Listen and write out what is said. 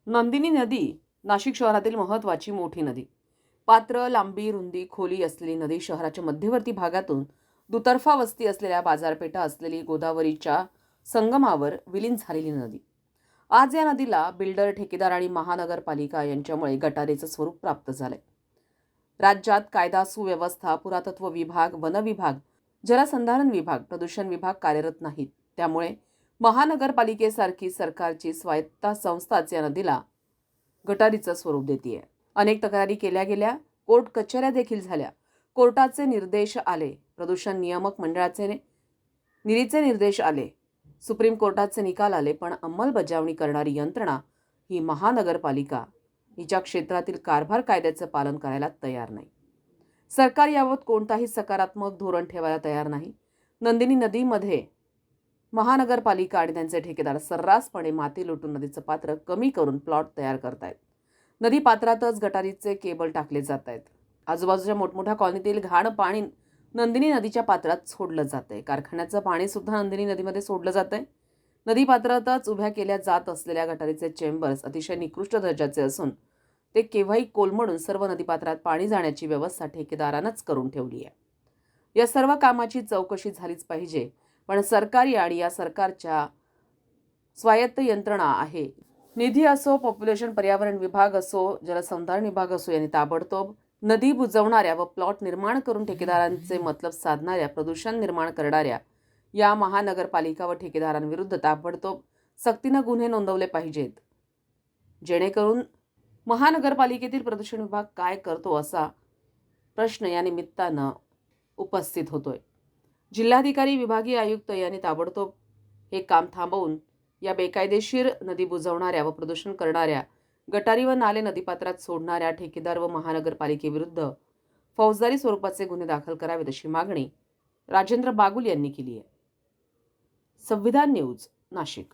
नंदिनी नदी नाशिक शहरातील महत्त्वाची मोठी नदी. पात्र, लांबी, रुंदी, खोली असलेली नदी शहराच्या मध्यवर्ती भागातून दुतर्फा वस्ती असलेल्या बाजारपेठा असलेली गोदावरीच्या संगमावर विलीन झालेली नदी. आज या नदीला बिल्डर, ठेकेदार आणि महानगरपालिका यांच्यामुळे गटारीचं स्वरूप प्राप्त झालंय. राज्यात कायदा सुव्यवस्था, पुरातत्व विभाग, वन विभाग, जलसंधारण विभाग, प्रदूषण विभाग कार्यरत नाहीत. त्यामुळे महानगरपालिकेसारखी सरकारची स्वायत्त संस्थाच या नदीला गटारीचं स्वरूप देते. अनेक तक्रारी केल्या गेल्या, कोर्ट कचेऱ्या देखील झाल्या, कोर्टाचे निर्देश आले, प्रदूषण नियामक मंडळाचे निरीचे निर्देश आले, सुप्रीम कोर्टाचे निकाल आले, पण अंमलबजावणी करणारी यंत्रणा ही महानगरपालिका हिच्या क्षेत्रातील कारभार कायद्याचं पालन करायला तयार नाही. सरकार याबाबत कोणताही सकारात्मक धोरण ठेवायला तयार नाही. नंदिनी नदीमध्ये महानगरपालिका आणि त्यांचे ठेकेदार सर्रासपणे माती लुटून नदीचं पात्र कमी करून प्लॉट तयार करतायत. नदी पात्रातच गटारीचे केबल टाकले जात आहेत. आजूबाजूच्या मोठमोठ्या कॉलनीतील घाण पाणी नंदिनी नदीच्या पात्रात सोडलं जातंय. कारखान्याचं पाणी सुद्धा नंदिनी नदीमध्ये सोडलं जातंय. नदी पात्रातच उभ्या केल्या जात असलेल्या गटारीचे चेंबर्स अतिशय निकृष्ट दर्जाचे असून ते केव्हाही कोलमडून सर्व नदीपात्रात पाणी जाण्याची व्यवस्था ठेकेदारानंच करून ठेवली आहे. या सर्व कामाची चौकशी झालीच पाहिजे, पण सरकारी आणि या सरकारच्या स्वायत्त यंत्रणा आहे, निधी असो, पॉप्युलेशन पर्यावरण विभाग असो, जलसंधारण विभाग असो, यांनी ताबडतोब नदी बुजवणाऱ्या व प्लॉट निर्माण करून ठेकेदारांचे मतलब साधणाऱ्या, प्रदूषण निर्माण करणाऱ्या या महानगरपालिका व ठेकेदारांविरुद्ध ताबडतोब सक्तीनं गुन्हे नोंदवले पाहिजेत, जेणेकरून महानगरपालिकेतील प्रदूषण विभाग काय करतो असा प्रश्न या निमित्तानं उपस्थित होतोय. जिल्हाधिकारी, विभागीय आयुक्त यांनी ताबडतोब हे काम थांबवून या बेकायदेशीर नदी बुजवणाऱ्या व प्रदूषण करणाऱ्या, गटारी व नाले नदीपात्रात सोडणाऱ्या ठेकेदार व महानगरपालिकेविरुद्ध फौजदारी स्वरूपाचे गुन्हे दाखल करावेत अशी मागणी राजेंद्र बागुल यांनी केली आहे. संविधान न्यूज, नाशिक.